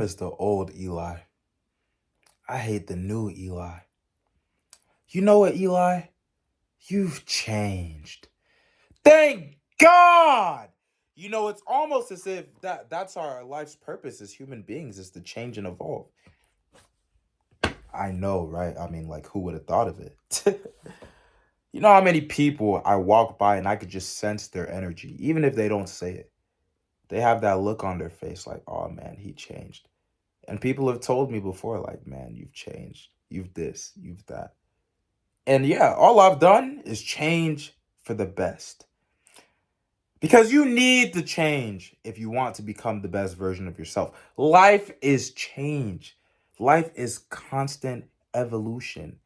Is the old Eli. I hate the new Eli. You know what, Eli? You've changed. Thank God! It's almost as if that's our life's purpose as human beings is to change and evolve. I know, right? I mean, like, who would have thought of it? You know how many people I walk by and I could just sense their energy, even if they don't say it. They have that look on their face like, oh man, he changed. And people have told me before, like, man, you've changed. You've this, you've that. And yeah, all I've done is change for the best. Because you need to change if you want to become the best version of yourself. Life is change. Life is constant evolution.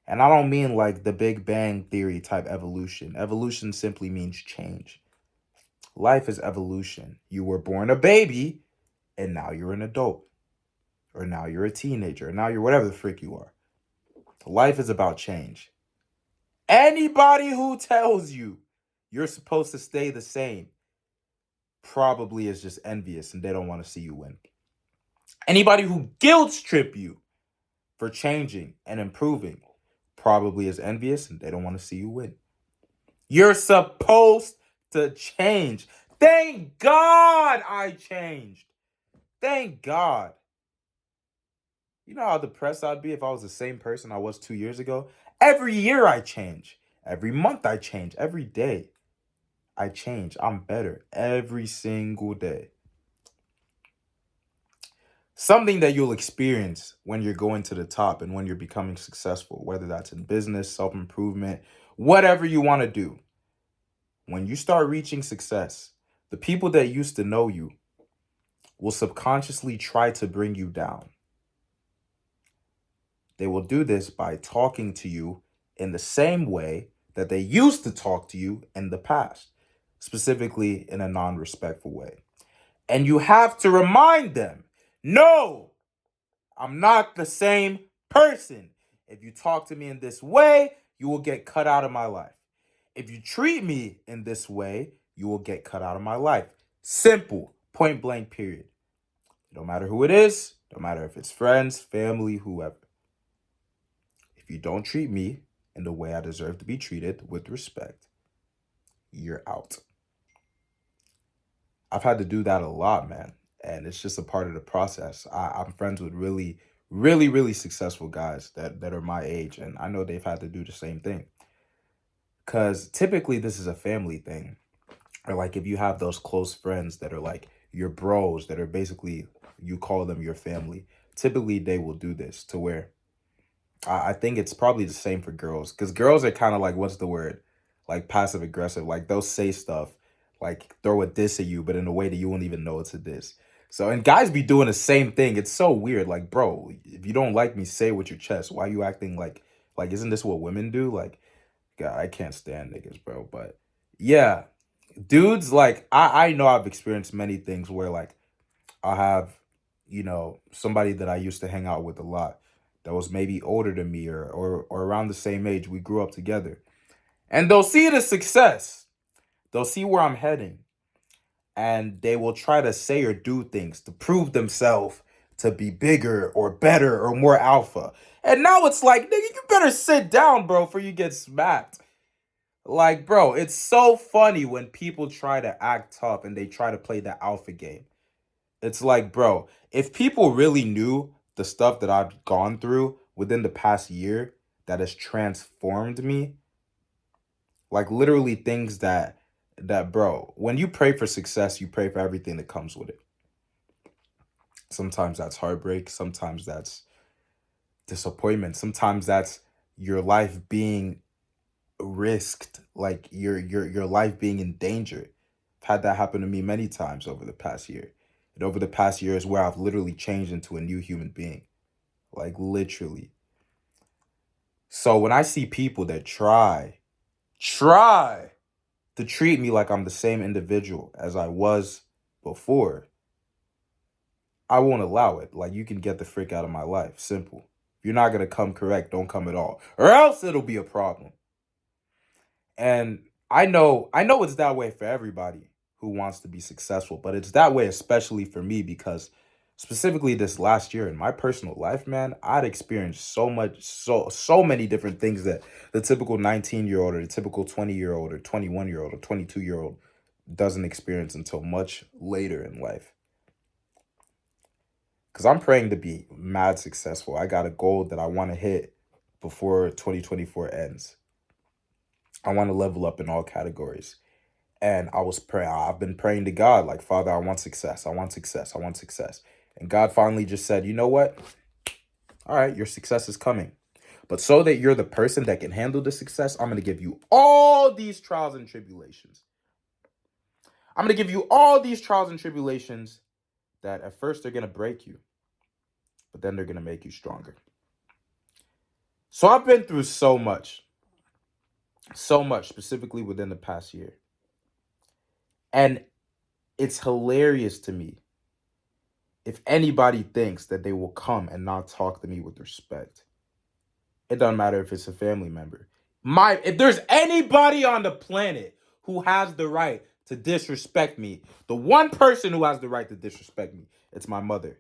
And I don't mean like the Big Bang Theory type evolution. Evolution simply means change. Life is evolution. You were born a baby, and now you're an adult. Or now you're a teenager. Or now you're whatever the frick you are. Life is about change. Anybody who tells you you're supposed to stay the same probably is just envious and they don't want to see you win. Anybody who guilt trip you for changing and improving probably is envious and they don't want to see you win. You're supposed to change. Thank God I changed. Thank God. You know how depressed I'd be if I was the same person I was 2 years ago? Every year I change. Every month I change. Every day I change. I'm better every single day. Something that you'll experience when you're going to the top and when you're becoming successful, whether that's in business, self-improvement, whatever you want to do. When you start reaching success, the people that used to know you will subconsciously try to bring you down. They will do this by talking to you in the same way that they used to talk to you in the past, specifically in a non-respectful way. And you have to remind them, no, I'm not the same person. If you talk to me in this way, you will get cut out of my life. If you treat me in this way, you will get cut out of my life. Simple, point blank, period. No matter who it is, no matter if it's friends, family, whoever. If you don't treat me in the way I deserve to be treated with respect, you're out. I've had to do that a lot, man. And it's just a part of the process. I'm friends with really, really, really successful guys that are my age. And I know they've had to do the same thing. Because typically this is a family thing. Or like if you have those close friends that are like your bros that are basically, you call them your family. Typically they will do this to where I think it's probably the same for girls. Because girls are kind of like, what's the word? Like passive aggressive. Like they'll say stuff, like throw a diss at you, but in a way that you won't even know it's a diss. So, and guys be doing the same thing. It's so weird. Like, bro, if you don't like me, say it with your chest. Why are you acting like, isn't this what women do? Like, God, I can't stand niggas, bro. But yeah, dudes, like, I know I've experienced many things where like I have, somebody that I used to hang out with a lot that was maybe older than me or around the same age. We grew up together. And they'll see the success. They'll see where I'm heading. And they will try to say or do things to prove themselves to be bigger or better or more alpha. And now it's like, nigga, you better sit down, bro, before you get smacked. Like, bro, it's so funny when people try to act tough and they try to play the alpha game. It's like, bro, if people really knew the stuff that I've gone through within the past year that has transformed me, like literally things that bro, when you pray for success, you pray for everything that comes with it. Sometimes that's heartbreak, sometimes that's disappointment, sometimes that's your life being risked, like your life being in danger. I've had that happen to me many times over the past year. And over the past year is where I've literally changed into a new human being. Like literally. So when I see people that try to treat me like I'm the same individual as I was before, I won't allow it. Like, you can get the frick out of my life. Simple. If you're not going to come correct, don't come at all. Or else it'll be a problem. And I know it's that way for everybody who wants to be successful, but it's that way especially for me because specifically this last year in my personal life, man, I'd experienced so many different things that the typical 19-year-old or the typical 20-year-old or 21-year-old or 22-year-old doesn't experience until much later in life. Because I'm praying to be mad successful. I got a goal that I want to hit before 2024 ends. I want to level up in all categories. And I've been praying to God, like, Father, I want success. I want success. I want success. And God finally just said, you know what? All right, your success is coming. But so that you're the person that can handle the success, I'm going to give you all these trials and tribulations. I'm going to give you all these trials and tribulations that at first they're going to break you, but then they're going to make you stronger. So I've been through so much, specifically within the past year. And it's hilarious to me if anybody thinks that they will come and not talk to me with respect. It doesn't matter if it's a family member. If there's anybody on the planet who has the right to disrespect me, the one person who has the right to disrespect me, it's my mother.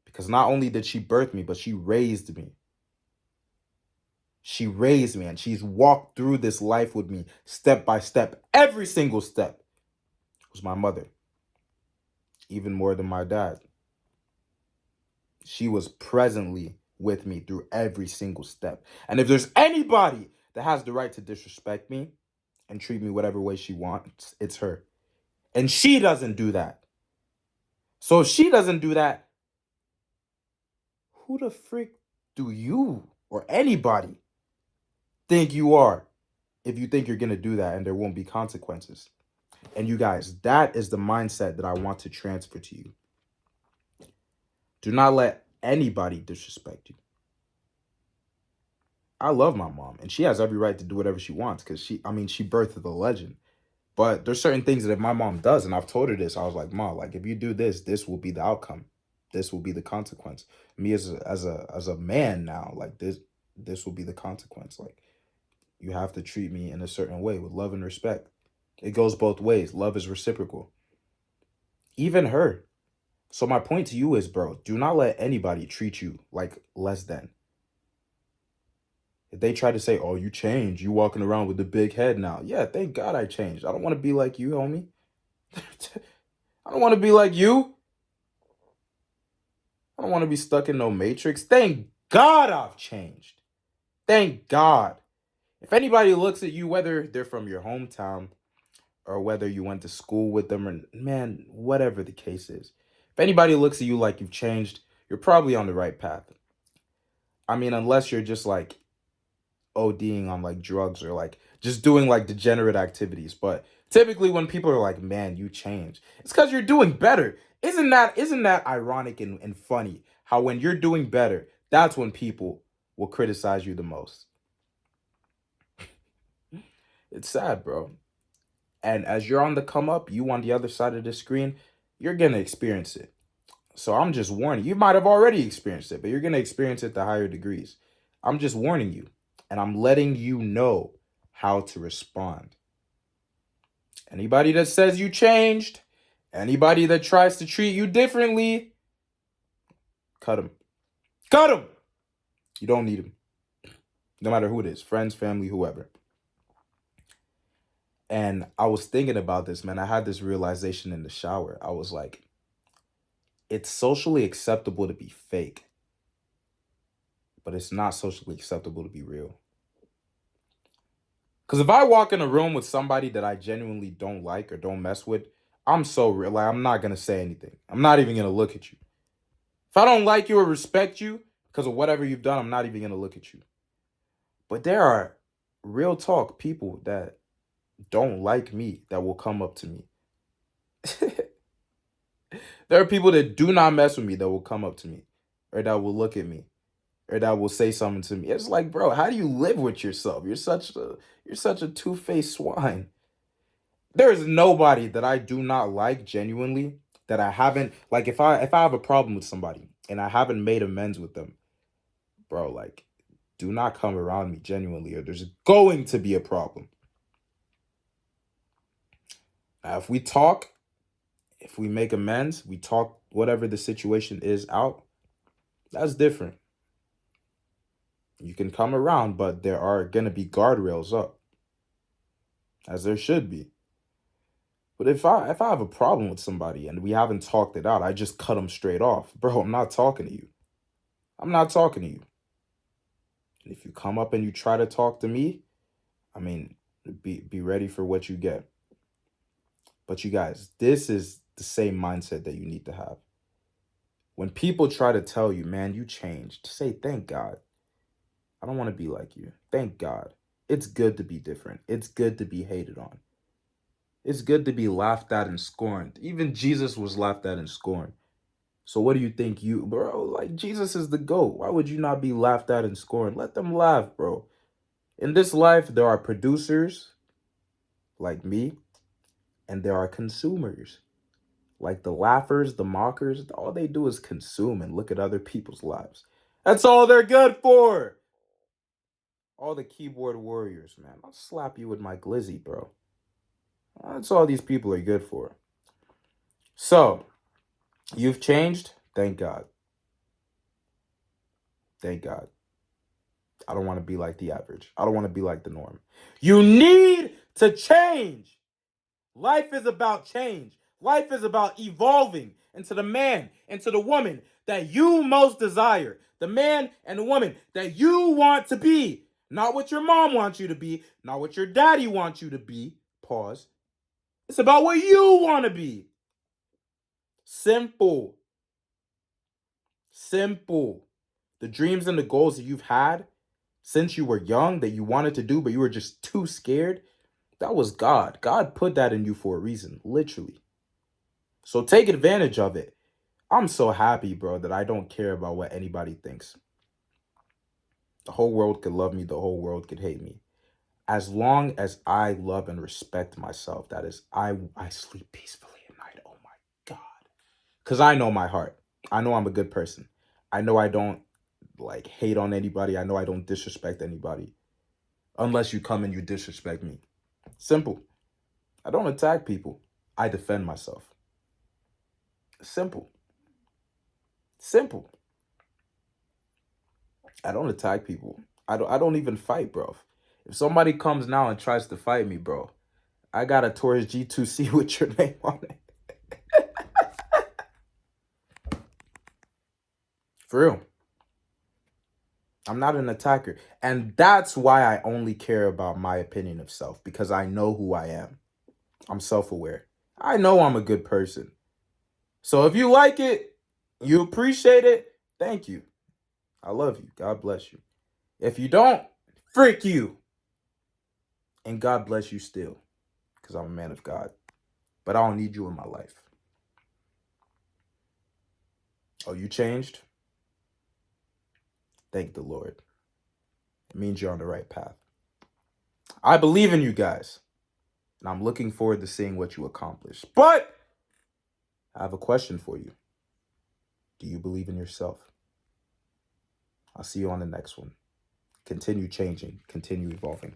Because not only did she birth me, but she raised me. She raised me and she's walked through this life with me step by step. Every single step was my mother. Even more than my dad. She was presently with me through every single step. And if there's anybody that has the right to disrespect me and treat me whatever way she wants, it's her. And she doesn't do that. So if she doesn't do that, who the freak do you or anybody think you are if you think you're going to do that and there won't be consequences? And you guys, that is the mindset that I want to transfer to you. Do not let anybody disrespect you. I love my mom, and she has every right to do whatever she wants because she birthed the legend. But there's certain things that if my mom does, and I've told her this, I was like, Mom, like if you do this, this will be the outcome. This will be the consequence. Me as a man now, like this will be the consequence. Like you have to treat me in a certain way with love and respect. It goes both ways. Love is reciprocal. Even her. So my point to you is, bro, do not let anybody treat you like less than. If they try to say, oh, you changed, you walking around with the big head now. Yeah, thank God I changed. I don't want to be like you, homie. I don't want to be like you. I don't want to be stuck in no matrix. Thank God I've changed. Thank God. If anybody looks at you, whether they're from your hometown or whether you went to school with them, or man, whatever the case is, if anybody looks at you like you've changed, you're probably on the right path. I mean, unless you're just like ODing on like drugs or like just doing like degenerate activities. But typically when people are like, man, you changed, it's because you're doing better. Isn't that ironic and funny how when you're doing better, that's when people will criticize you the most? It's sad, bro. And as you're on the come up, you on the other side of the screen, you're going to experience it. So I'm just warning you. You might have already experienced it, but you're going to experience it to higher degrees. I'm just warning you. And I'm letting you know how to respond. Anybody that says you changed, anybody that tries to treat you differently, cut them. Cut them! You don't need them. No matter who it is, friends, family, whoever. And I was thinking about this, man. I had this realization in the shower. I was like, it's socially acceptable to be fake, but it's not socially acceptable to be real. Because if I walk in a room with somebody that I genuinely don't like or don't mess with, I'm so real. Like, I'm not going to say anything. I'm not even going to look at you. If I don't like you or respect you because of whatever you've done, I'm not even going to look at you. But there are real talk people that don't like me that will come up to me. There are people that do not mess with me that will come up to me or that will look at me or that will say something to me. It's like, bro, how do you live with yourself? You're such a two-faced swine. There is nobody that I do not like genuinely that I haven't, like, if I have a problem with somebody and I haven't made amends with them, bro, like, do not come around me genuinely or there's going to be a problem. Now, if we talk, if we make amends, we talk whatever the situation is out, that's different. You can come around, but there are going to be guardrails up, as there should be. But if I have a problem with somebody and we haven't talked it out, I just cut them straight off. Bro, I'm not talking to you. I'm not talking to you. And if you come up and you try to talk to me, I mean, be ready for what you get. But you guys, this is the same mindset that you need to have. When people try to tell you, man, you changed, say, thank God. I don't want to be like you. Thank God. It's good to be different. It's good to be hated on. It's good to be laughed at and scorned. Even Jesus was laughed at and scorned. So what do you think bro, like Jesus is the GOAT. Why would you not be laughed at and scorned? Let them laugh, bro. In this life, there are producers like me, and there are consumers. Like the laughers, the mockers, all they do is consume and look at other people's lives. That's all they're good for. All the keyboard warriors, man. I'll slap you with my glizzy, bro. That's all these people are good for. So, you've changed? Thank God. Thank God. I don't want to be like the average. I don't want to be like the norm. You need to change. Life is about change. Life is about evolving into the man, into the woman that you most desire. The man and the woman that you want to be. Not what your mom wants you to be. Not what your daddy wants you to be. Pause. It's about what you want to be. Simple. Simple. The dreams and the goals that you've had since you were young that you wanted to do, but you were just too scared, that was God. God put that in you for a reason, literally. So take advantage of it. I'm so happy, bro, that I don't care about what anybody thinks. The whole world could love me. The whole world could hate me. As long as I love and respect myself, that is, I sleep peacefully at night. Oh my God. Because I know my heart. I know I'm a good person. I know I don't like hate on anybody. I know I don't disrespect anybody. Unless you come and you disrespect me. Simple. I don't attack people. I defend myself. Simple. Simple. I don't attack people. I don't even fight, bro. If somebody comes now and tries to fight me, bro, I got a Taurus G2C with your name on it. For real. I'm not an attacker. And that's why I only care about my opinion of self, because I know who I am. I'm self-aware. I know I'm a good person. So if you like it, you appreciate it, thank you. I love you. God bless you. If you don't, frick you. And God bless you still, because I'm a man of God. But I don't need you in my life. Oh, you changed? Thank the Lord. It means you're on the right path. I believe in you guys. And I'm looking forward to seeing what you accomplish. But I have a question for you. Do you believe in yourself? I'll see you on the next one. Continue changing. Continue evolving.